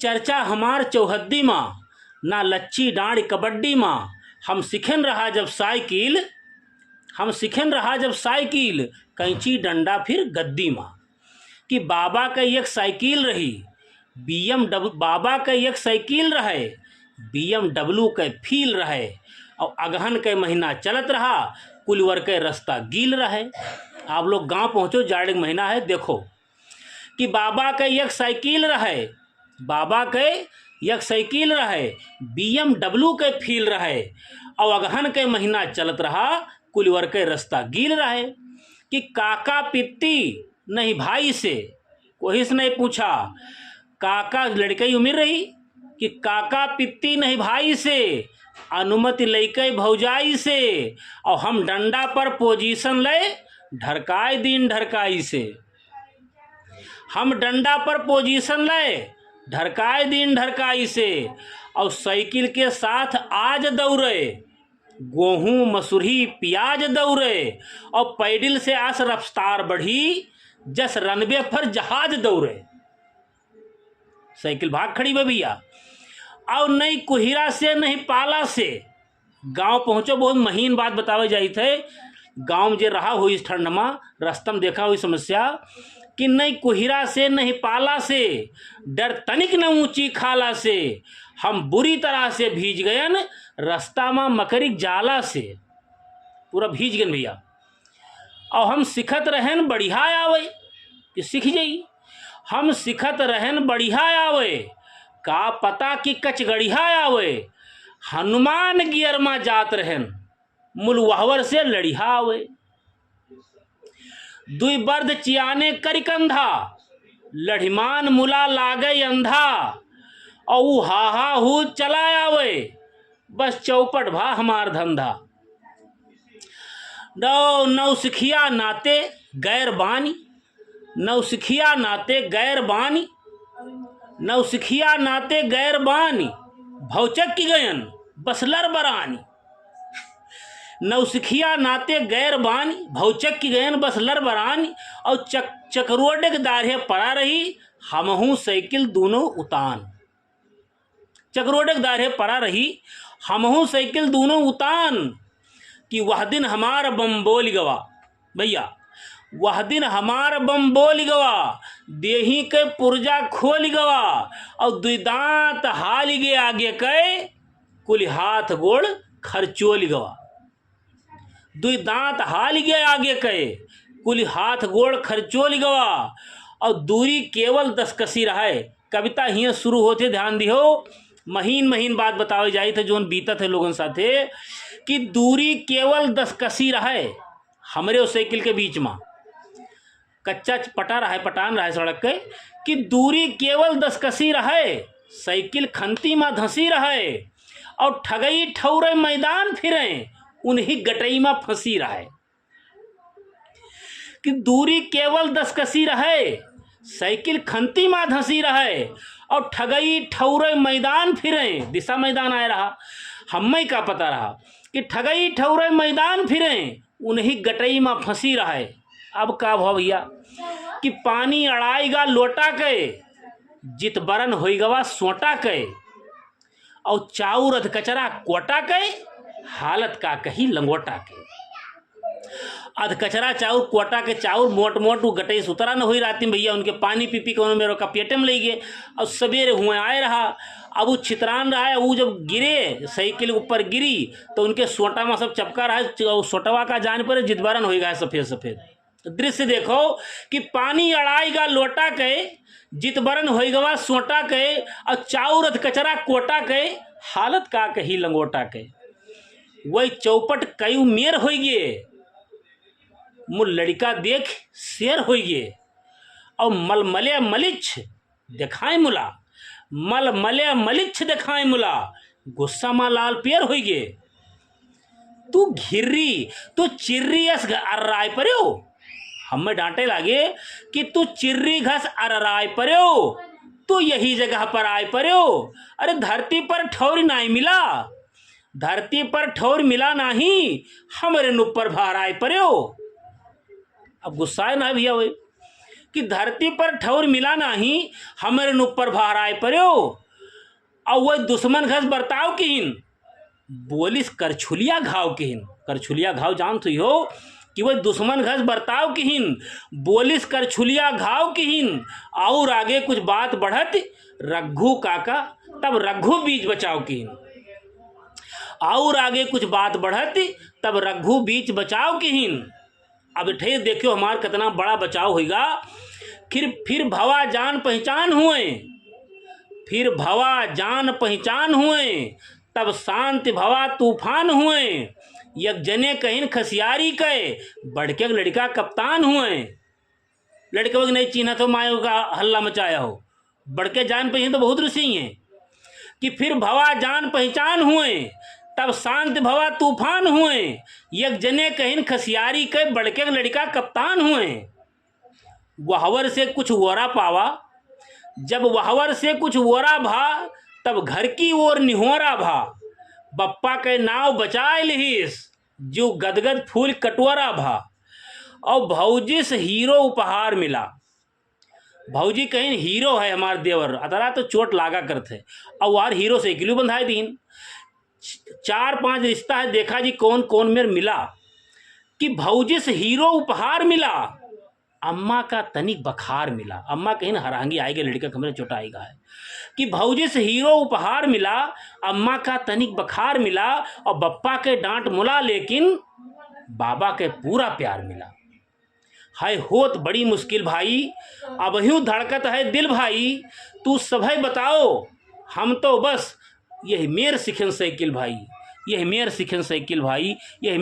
चर्चा हमार चौहद्दी माँ, ना लच्ची डांड कबड्डी माँ। हम सीखन रहा जब साइकिल, कैंची डंडा फिर गद्दी माँ। कि बाबा का एक साइकिल रही, बाबा का एक साइकिल रहे, BMW के फील रहे, और अगहन के महीना चलत रहा, कुलवर के रास्ता गील रहे। आप लोग गांव पहुंचो, जाड़े का महीना है, देखो कि बाबा के एक साइकिल रहे, BMW के फील रहे, और अगहन के महीना चलत रहा, कुलवर के रास्ता गील रहे। कि काका पित्ती नहीं भाई से, कोई से नहीं पूछा, काका लड़के की उम्र रही कि काका पित्ती नहीं भाई से, अनुमति लैके भौजाई से, और हम डंडा पर पोजीशन ले ढरकाई दिन ढरकाई से। हम डंडा पर पोजीशन ले ढरकाई दिन ढरकाई से, और साइकिल के साथ आज दौड़े, गेहूँ मसूरी प्याज दौड़े, और पैडिल से आस रफ्तार बढ़ी, जस रनवे पर जहाज दौड़े। साइकिल भाग खड़ी भैया। और नहीं कुहिरा से नहीं पाला से, गांव पहुंचो, बहुत महीन बात बतावे जाई थे। गांव में जे रहा हुई इस ठंड में, रास्ता में देखा हुई समस्या कि नहीं कुहिरा से नहीं पाला से, डर तनिक न ऊंची खाला से, हम बुरी तरह से भीज गयन रास्ता में मकरिक जाला से, पूरा भीज गए भैया। और हम सिखत रहन बढ़िया आवे, कि सीख जाई, हम सिखत रहन बढ़िया आवे, का पता कि कच गढ़िया आवे, हनुमान गियर में जात रहन, मुलवाहवर से लड़िया आवे। दुई बर्द चियाने करिकंधा, लढ़िमान मुला लागे अंधा, और ऊ हा हू चला आवे, बस चौपट भा हमार धंधा। नौसिखिया नाते गैर बानी, नौसिखिया नाते गैर बानी, नौसिखिया नाते गैर बानी, भौचक की गयन बसलर बरानी। नौसिखिया नाते गैर बानी, भौचक की गयन बसलर बरानी, और चकरोडे के दाढ़े पड़ा रही, हमहू साइकिल दोनों उतान। चकरोडे के दाढ़े पड़ा रही, हमहू साइकिल दोनों उतान। कि वह दिन हमार बम बोल गवा भैया, वह दिन हमार बम बोल गवा, देही के पुर्जा खोल गवा, और दुई दांत हाल गे आगे के, कुल हाथ गोड़ खरचोल गवा। दुई दांत हाल गे आगे के, कुल हाथ गोड़ खरचोल गवा, और दूरी केवल 10 कसी रहे। कविता हियाँ शुरू होते, ध्यान दिहो, महीन बात बतावे जाई थे जोन बीतत है लोगन साथे, कि दूरी केवल 10 कसी रहे हमरे और साइकिल के बीच में। कच्चा पटान रहे सड़क के, कि दूरी केवल 10 कसी रहे, साइकिल खंती में धंसी रहे, और ठगई ठौरे मैदान फिरे, उन्हीं गटई में फंसी रहे। कि दूरी केवल 10 कसी रहे, साइकिल खंती में धंसी रहे, और ठगई ठौरे मैदान फिरे, दिशा मैदान आए रहा, हमें का पता रहा कि ठगई ठौरे मैदान फिरे, उन्हीं गटई में फंसी रहे। अब का भाव भैया कि पानी अड़ाईगा लोटा के, जित बरन होई गवा सोटा के, और चाउर अध कचरा कोटा के, हालत का कही लंगोटा के। अध कचरा चाउर कोटा के, चाउर मोट गटई सुतरा न हुई राती में भैया, उनके पानी पी के मेरे का पेटे में ले गए, और सवेरे हुए आए रहा। अब वो छितरान रहा है, वो जब गिरे साइकिल ऊपर गिरी, तो उनके सोटा में सब चपका रहा है, सोटवा का जान पर जितबारन हो गया सफेद। दृश्य देखो कि पानी अड़ाईगा लोटा के, जितबरन हो गवा सोटा के, और चाउर अध कचरा कोटा के, हालत का कही लंगोटा के। वही चौपट कई मेर हो गए, मुल लड़का देख शेर हो गए, और मलमले मलिच्छ दिखाए मुला, मलमले मलिच्छ दिखाए मुला, गुस्सा में लाल पेर हो गए। तू घिर्री, तू चिर्री अस अर्राय पर्यो, हमें डांटे लागे कि तू चिर्री घस अर्राय पर्यो, तू यही जगह पर आए पर्यो। अरे धरती पर ठौर नहीं मिला, धरती पर ठौर मिला नहीं, हमारे नुपर भार आए पर्यो। अब गुस्सा ना भैया, वही कि धरती पर ठौर मिला नहीं, हमारे ऊपर भार आए पर्यो। और वह दुश्मन घस बर्ताव किहिन, बोलिस करछुलिया घाव किहिन। करछुलिया घाव जानत हो कि वह दुश्मन घस बर्ताव किहिन, बोलिस करछुलिया घाव किहिन। और आगे कुछ बात बढ़त रघु काका, तब रघु बीच बचाव किहिन। और आगे कुछ बात बढ़त तब रघु बीच बचाव किहिन। अब ठे देखियो हमार कितना बड़ा बचाव होगा। फिर भवा जान पहचान हुए, फिर भवा जान पहचान हुए, तब शांत भवा तूफान हुए। एक जने कहिन खसियारी कहे, बढ़के लड़का कप्तान हुए। लड़के वक्त नहीं चिन्ह तो मायो का हल्ला मचाया हो, बढ़के जान पहचान तो बहुत रुसी हैं। कि फिर भवा जान पहचान हुए, तब शांत भवा तूफान हुए। एक जने कहिन खसियारी कहे, बढ़के लड़का कप्तान हुए। वहवर से कुछ वोरा पावा, जब वहवर से कुछ वोरा भा, तब घर की ओर निहोरा भा। बप्पा के नाव बचाए लिहिस, जो गदगद फूल कटोरा भा। और भौजी से हीरो उपहार मिला। भौजी कहीं हीरो है हमार देवर, अतरा तो चोट लागा करते। और वार हीरो से किलो बंधाए दीन। 4-5 रिश्ता है, देखा जी कौन कौन मेरे मिला। कि भौजी से हीरो उपहार मिला, अम्मा का तनिक बखार मिला। अम्मा कहीं हरांगी आएगी, लड़का कमरे चोट आएगा है। कि भौजी से हीरो उपहार मिला, अम्मा का तनिक बखार मिला। और बप्पा के डांट मुला, लेकिन बाबा के पूरा प्यार मिला। हाय होत बड़ी मुश्किल भाई, अब यूं धड़कत है दिल भाई। तू सभय बताओ, हम तो बस यही मेर सिखन साइकिल भाई, यही मेर सिखन साइकिल भाई, यही